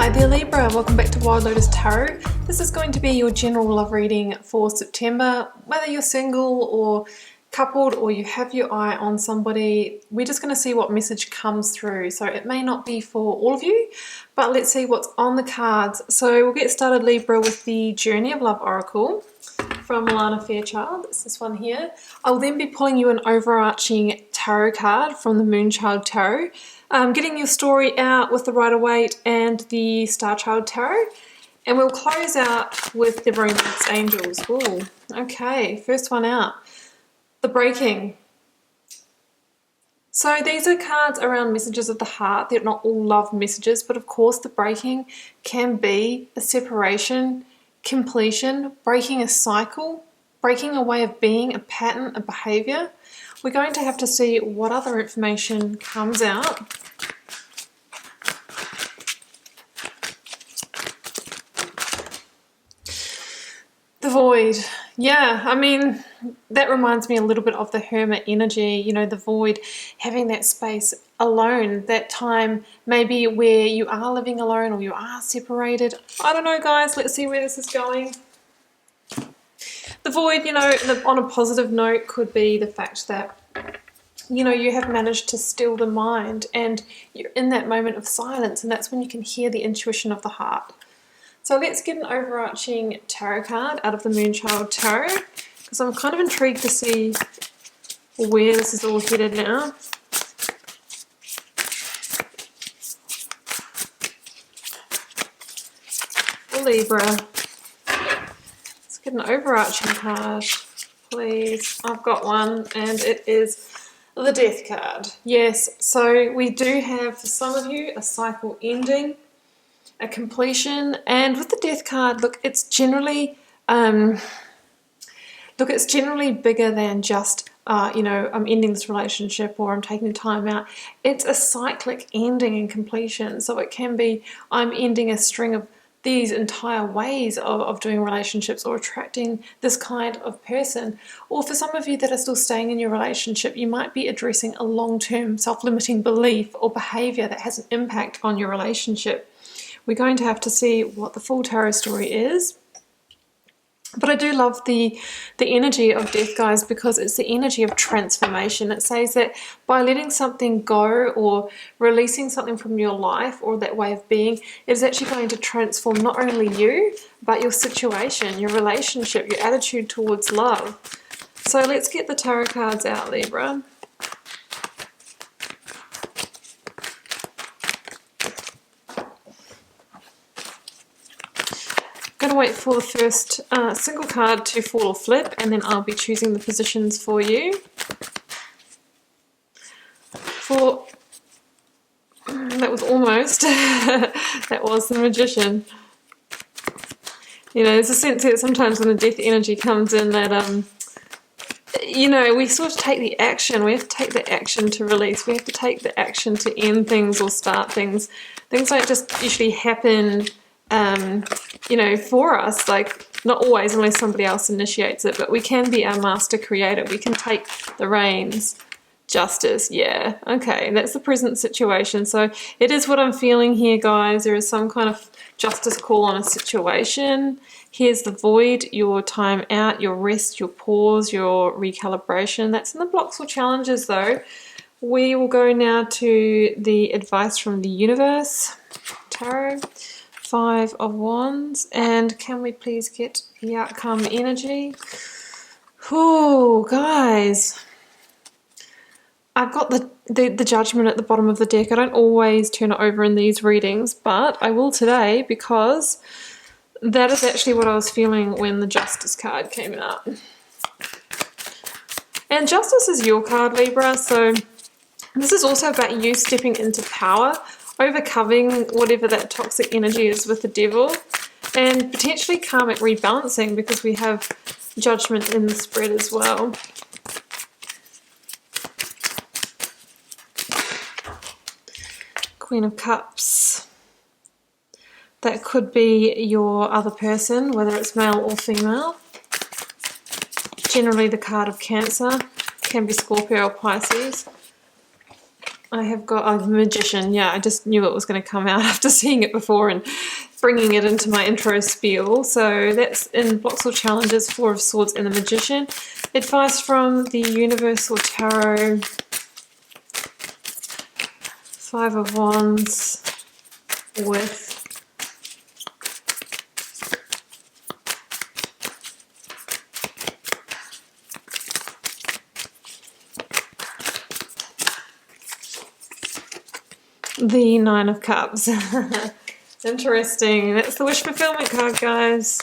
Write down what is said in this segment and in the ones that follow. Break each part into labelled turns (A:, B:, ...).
A: Hi there Libra, welcome back to Wild Lotus Tarot. This is going to be your general love reading for September. Whether you're single or coupled or you have your eye on somebody, we're just going to see what message comes through. So it may not be for all of you, but let's see what's on the cards. So we'll get started, Libra, with the Journey of Love Oracle from Alana Fairchild. It's this one here. I'll then be pulling you an overarching tarot card from the Moonchild Tarot. Getting your story out with the Rider-Waite and the Starchild Tarot. And we'll close out with the Romance Angels. Ooh, okay, first one out. The Breaking. So these are cards around messages of the heart. They're not all love messages, but of course the breaking can be a separation, completion, breaking a cycle, breaking a way of being, a pattern, a behavior. We're going to have to see what other information comes out. The Void. Yeah, I mean, that reminds me a little bit of the Hermit energy, you know, the void, having that space alone, that time maybe where you are living alone or you are separated. I don't know, guys, let's see where this is going. The void, you know, on a positive note could be the fact that, you know, you have managed to still the mind and you're in that moment of silence, and that's when you can hear the intuition of the heart. So let's get an overarching tarot card out of the Moonchild Tarot, because I'm kind of intrigued to see where this is all headed now. For Libra. Let's get an overarching card, please. I've got one, and it is the Death card. Yes, so we do have, for some of you, a cycle ending, a completion, and with the Death card, look, it's generally bigger than just you know, I'm ending this relationship or I'm taking time out. It's a cyclic ending and completion. So it can be, I'm ending a string of these entire ways of doing relationships or attracting this kind of person. Or for some of you that are still staying in your relationship, you might be addressing a long-term self-limiting belief or behavior that has an impact on your relationship. We're going to have to see what the full tarot story is. But I do love the energy of Death, guys, because it's the energy of transformation. It says that by letting something go or releasing something from your life or that way of being, it is actually going to transform not only you, but your situation, your relationship, your attitude towards love. So let's get the tarot cards out, Libra. Going to wait for the first single card to fall or flip, and then I'll be choosing the positions for you. That was almost, that was the Magician. You know, there's a sense that sometimes when the Death energy comes in that, you know, we sort of take the action. We have to take the action to release. We have to take the action to end things or start things. Things don't just usually happen you know, for us, like not always unless somebody else initiates it, but we can be our master creator. We can take the reins. Justice, yeah, okay, that's the present situation. So it is what I'm feeling here, guys. There is some kind of justice call on a situation. Here's the Void, your time out, your rest, your pause, your recalibration. That's in the blocks or challenges, though. We will go now to the advice from the universe tarot. 5 of Wands, and can we please get the outcome energy? Oh, guys, I've got the Judgment at the bottom of the deck. I don't always turn it over in these readings, but I will today because that is actually what I was feeling when the Justice card came out. And Justice is your card, Libra, so this is also about you stepping into power, overcoming whatever that toxic energy is with the Devil, and potentially karmic rebalancing because we have Judgment in the spread as well. Queen of Cups. That could be your other person, whether it's male or female. Generally the card of Cancer, can be Scorpio or Pisces. I have got a Magician. Yeah, I just knew it was going to come out after seeing it before and bringing it into my intro spiel. So that's in Blocks or Challenges, Four of Swords and the Magician. Advice from the Universal Tarot, Five of Wands with the Nine of Cups. Interesting. That's the wish fulfillment card, guys.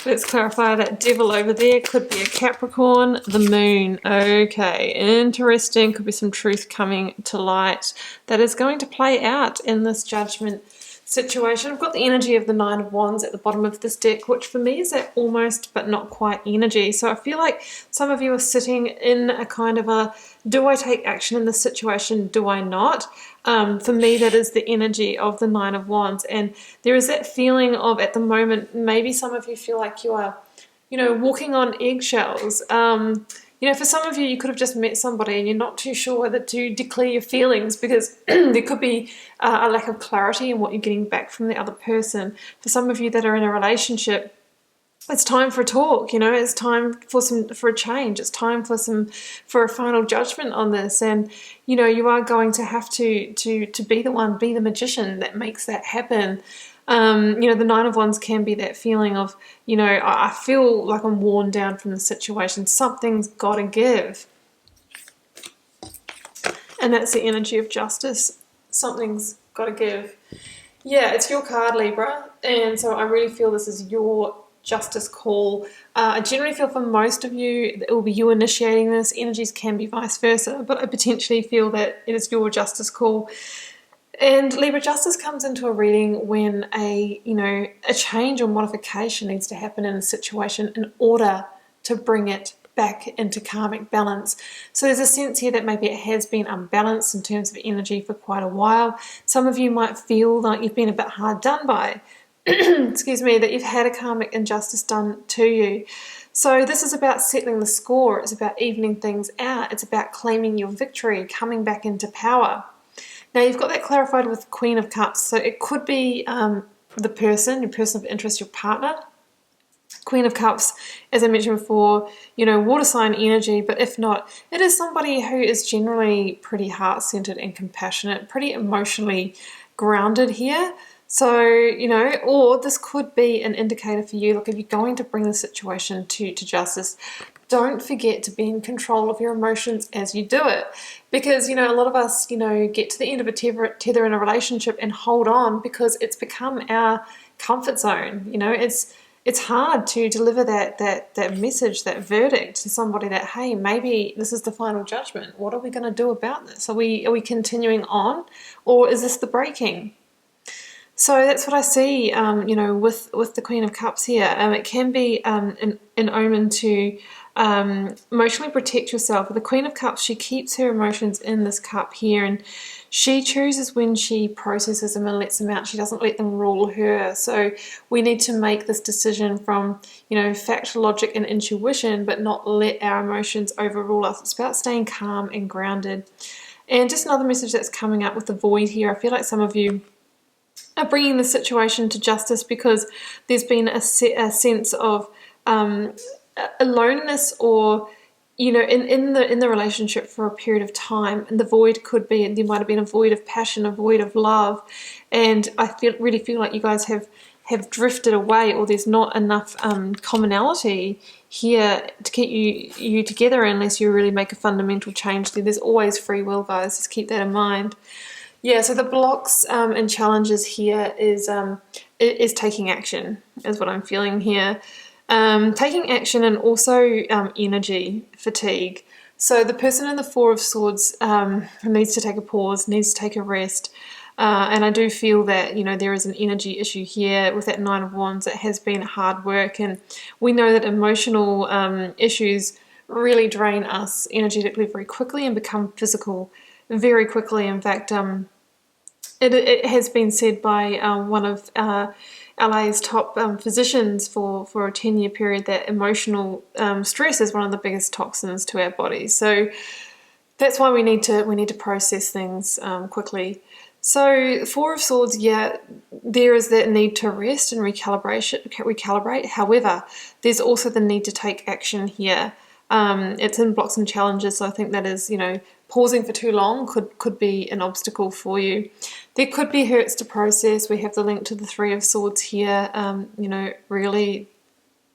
A: Let's clarify that devil over there could be a Capricorn, the moon. Okay, interesting. Could be some truth coming to light that is going to play out in this judgment situation. I've got the energy of the Nine of Wands at the bottom of this deck, which for me is that almost but not quite energy. So I feel like some of you are sitting in a kind of a, do I take action in this situation? Do I not? For me, that is the energy of the Nine of Wands. And there is that feeling of, at the moment, maybe some of you feel like you are, you know, walking on eggshells. You know, for some of you, you could have just met somebody and you're not too sure whether to declare your feelings because there could be a lack of clarity in what you're getting back from the other person. For some of you that are in a relationship, it's time for a talk, you know, it's time for a change. It's time for a final judgment on this. And, you know, you are going to have to be the one, be the magician that makes that happen. You know, the Nine of Wands can be that feeling of, you know, I feel like I'm worn down from the situation. Something's got to give. And that's the energy of justice. Something's got to give. Yeah, it's your card, Libra. And so I really feel this is your justice call. I generally feel for most of you it will be you initiating this. Energies can be vice versa, but I potentially feel that it is your justice call. And Libra, justice comes into a reading when a change or modification needs to happen in a situation in order to bring it back into karmic balance. So there's a sense here that maybe it has been unbalanced in terms of energy for quite a while. Some of you might feel like you've been a bit hard done by. Excuse me, that you've had a karmic injustice done to you. So this is about settling the score. It's about evening things out. It's about claiming your victory, coming back into power. Now you've got that clarified with Queen of Cups. So it could be the person, your person of interest, your partner. Queen of Cups, as I mentioned before, you know, water sign energy, but if not, it is somebody who is generally pretty heart-centered and compassionate, pretty emotionally grounded here. So, you know, or this could be an indicator for you. Look, if you're going to bring the situation to justice, don't forget to be in control of your emotions as you do it. Because, you know, a lot of us, you know, get to the end of a tether in a relationship and hold on because it's become our comfort zone. You know, it's hard to deliver that message, that verdict to somebody that, hey, maybe this is the final judgment. What are we going to do about this? Are we continuing on, or is this the breaking? So that's what I see, you know, with the Queen of Cups here. It can be an omen to emotionally protect yourself. The Queen of Cups, she keeps her emotions in this cup here, and she chooses when she processes them and lets them out. She doesn't let them rule her. So we need to make this decision from, you know, fact, logic, and intuition, but not let our emotions overrule us. It's about staying calm and grounded. And just another message that's coming up with the void here. I feel like some of you are bringing the situation to justice because there's been a sense of aloneness, or, you know, in the relationship for a period of time, and the void could be, there might have been a void of passion, a void of love, and I really feel like you guys have drifted away, or there's not enough commonality here to keep you together unless you really make a fundamental change. There's always free will, guys. Just keep that in mind. Yeah, so the blocks and challenges here is taking action, is what I'm feeling here. Taking action, and also energy fatigue. So the person in the Four of Swords needs to take a pause, needs to take a rest. And I do feel that, you know, there is an energy issue here with that Nine of Wands. It has been hard work, and we know that emotional issues really drain us energetically very quickly and become physical very quickly. In fact, it has been said by one of LA's top physicians for a 10-year period that emotional stress is one of the biggest toxins to our bodies. So that's why we need to process things quickly. So Four of Swords, yeah, there is that need to rest and recalibrate. However, there's also the need to take action here. It's in blocks and challenges, so I think that is, pausing for too long could be an obstacle for you. There could be hurts to process. We have the link to the Three of Swords here. Really,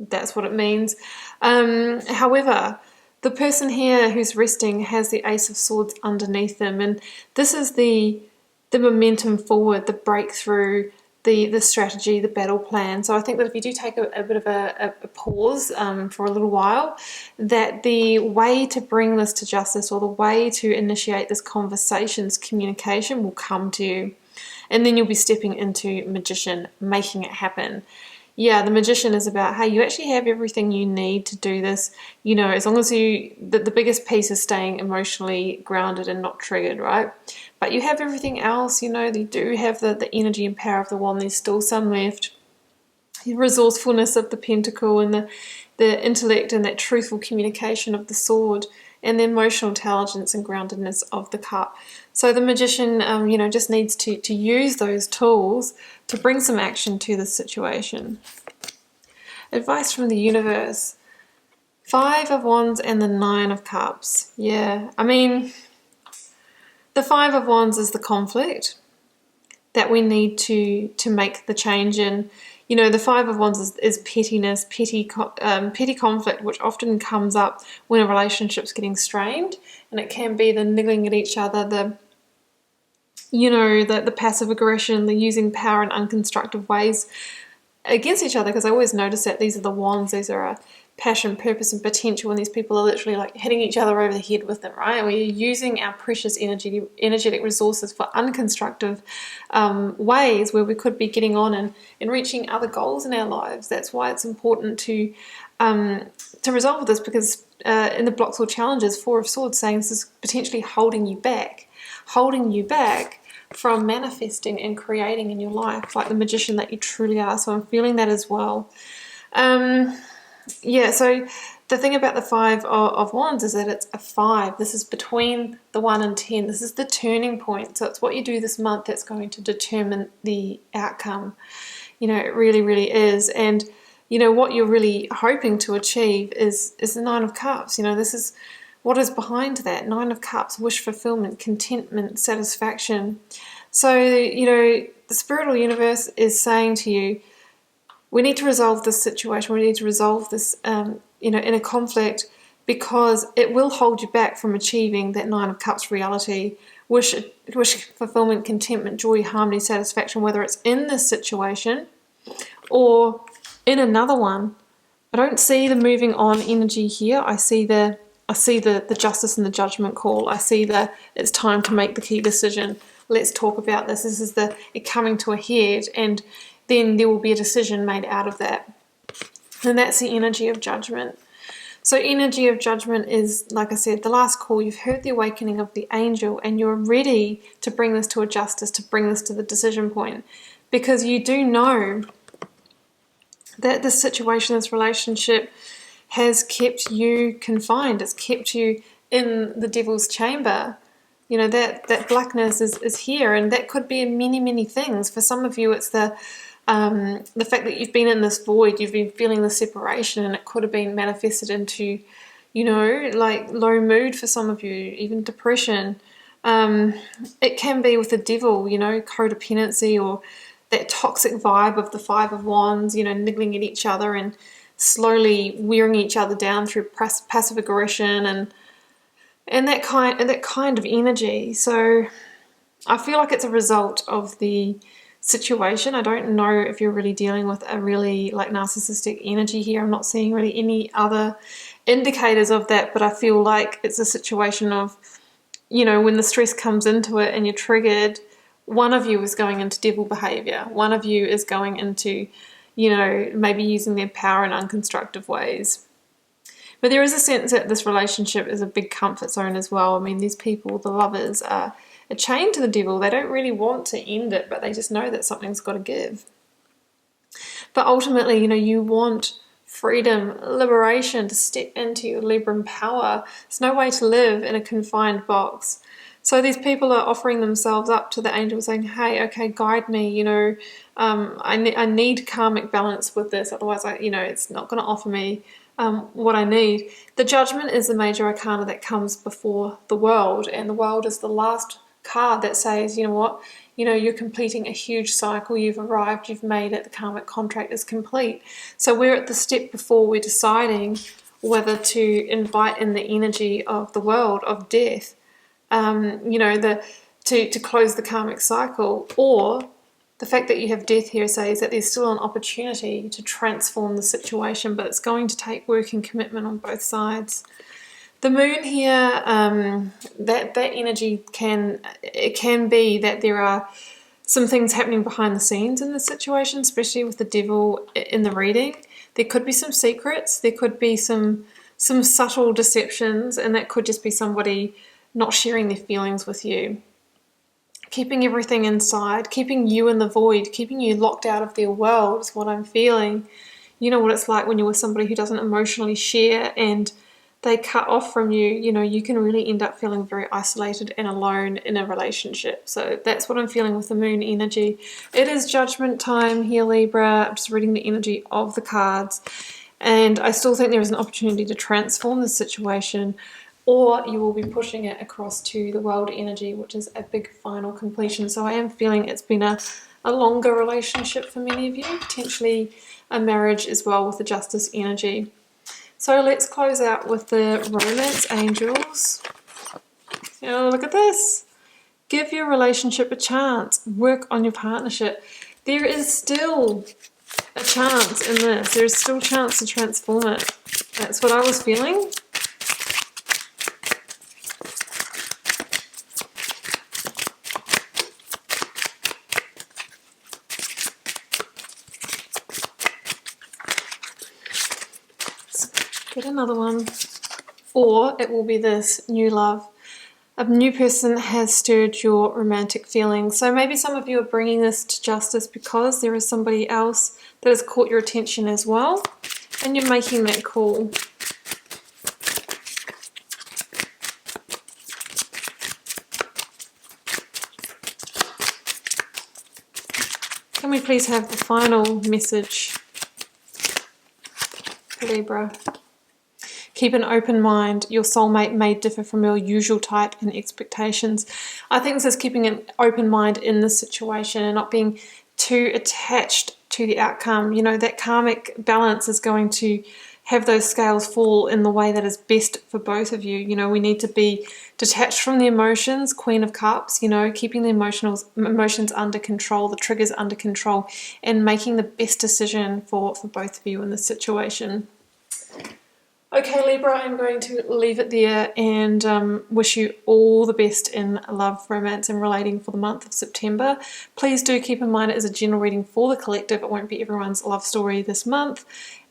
A: that's what it means. However, the person here who's resting has the Ace of Swords underneath them, and this is the momentum forward, the breakthrough, the strategy, the battle plan. So I think that if you do take a bit of a pause for a little while, that the way to bring this to justice, or the way to initiate this communication will come to you. And then you'll be stepping into Magician, making it happen. Yeah, the Magician is about, hey, you actually have everything you need to do this. As long as the biggest piece is staying emotionally grounded and not triggered, right? But you have everything else, you do have the energy and power of the Wand. There's still some left. The resourcefulness of the Pentacle, and the intellect and that truthful communication of the Sword, and the emotional intelligence and groundedness of the Cup. So the Magician, just needs to use those tools to bring some action to this situation. Advice from the universe. Five of Wands and the Nine of Cups. Yeah, the Five of Wands is the conflict that we need to make the change in. The Five of Wands is pettiness, petty conflict, which often comes up when a relationship's getting strained, and it can be the niggling at each other, the passive aggression, the using power in unconstructive ways against each other. Because I always notice that these are the Wands, these are passion, purpose, and potential, and these people are literally like hitting each other over the head with them, right? And we're using our precious energetic resources for unconstructive ways where we could be getting on and reaching other goals in our lives. That's why it's important to resolve this, because in the blocks or challenges, Four of Swords saying this is potentially holding you back from manifesting and creating in your life like the Magician that you truly are. So I'm feeling that as well. So the thing about the Five of Wands is that it's a 5. This is between the 1 and 10. This is the turning point. So it's what you do this month that's going to determine the outcome. It really, really is. And, what you're really hoping to achieve is the Nine of Cups. This is what is behind that. Nine of Cups, wish fulfillment, contentment, satisfaction. So, the spiritual universe is saying to you, we need to resolve this situation. We need to resolve this, in a conflict, because it will hold you back from achieving that Nine of Cups reality. Wish fulfillment, contentment, joy, harmony, satisfaction, whether it's in this situation or in another one. I don't see the moving on energy here. I see the justice and the judgment call. I see that it's time to make the key decision. Let's talk about this. This is it coming to a head, and then there will be a decision made out of that. And that's the energy of judgment. So energy of judgment is, like I said, the last call. You've heard the awakening of the angel, and you're ready to bring this to a justice, to bring this to the decision point, because you do know that this situation, this relationship, has kept you confined. It's kept you in the devil's chamber. That blackness is here, and that could be in many, many things. For some of you, it's the fact that you've been in this void, you've been feeling the separation, and it could have been manifested into, like low mood for some of you, even depression. It can be with the devil, codependency, or that toxic vibe of the Five of Wands, niggling at each other and slowly wearing each other down through passive aggression and that kind of energy. So I feel like it's a result of the situation. I don't know if you're really dealing with a really like narcissistic energy here. I'm not seeing really any other indicators of that, but I feel like it's a situation of, when the stress comes into it and you're triggered, one of you is going into devil behavior. One of you is going into, maybe using their power in unconstructive ways. But there is a sense that this relationship is a big comfort zone as well. These people, the lovers, are chained to the devil. They don't really want to end it, but they just know that something's got to give. But ultimately, you want freedom, liberation, to step into your Libran power. There's no way to live in a confined box. So these people are offering themselves up to the angel, saying, hey, okay, guide me, you know, I need karmic balance with this, otherwise, it's not going to offer me what I need. The Judgment is the major arcana that comes before the World, and the World is the last card that says, you know what, you're completing a huge cycle, you've arrived, you've made it, the karmic contract is complete. So we're at the step before we're deciding whether to invite in the energy of the world, of death, to close the karmic cycle, or the fact that you have death here says that there's still an opportunity to transform the situation, but it's going to take work and commitment on both sides. The moon here, that energy can be that there are some things happening behind the scenes in the situation, especially with the devil in the reading. There could be some secrets, there could be some subtle deceptions, and that could just be somebody not sharing their feelings with you. Keeping everything inside, keeping you in the void, keeping you locked out of their world is what I'm feeling. You know what it's like when you're with somebody who doesn't emotionally share and they cut off from you, you can really end up feeling very isolated and alone in a relationship. So that's what I'm feeling with the moon energy. It is judgment time here, Libra. I'm just reading the energy of the cards. And I still think there is an opportunity to transform the situation, or you will be pushing it across to the world energy, which is a big final completion. So I am feeling it's been a longer relationship for many of you, potentially a marriage as well with the justice energy. So let's close out with the romance angels. Oh, look at this. Give your relationship a chance. Work on your partnership. There is still a chance in this. There is still a chance to transform it. That's what I was feeling. Get another one. Or it will be this, new love. A new person has stirred your romantic feelings. So maybe some of you are bringing this to justice because there is somebody else that has caught your attention as well, and you're making that call. Can we please have the final message, Libra? Keep an open mind. Your soulmate may differ from your usual type and expectations. I think this is keeping an open mind in this situation and not being too attached to the outcome. That karmic balance is going to have those scales fall in the way that is best for both of you. We need to be detached from the emotions, Queen of Cups, keeping the emotions under control, the triggers under control, and making the best decision for both of you in this situation. Okay, Libra, I'm going to leave it there and wish you all the best in love, romance, and relating for the month of September. Please do keep in mind it is a general reading for the collective. It won't be everyone's love story this month.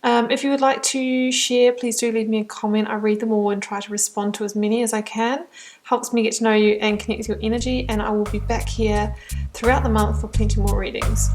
A: If you would like to share, please do leave me a comment. I read them all and try to respond to as many as I can. Helps me get to know you and connect with your energy, and I will be back here throughout the month for plenty more readings.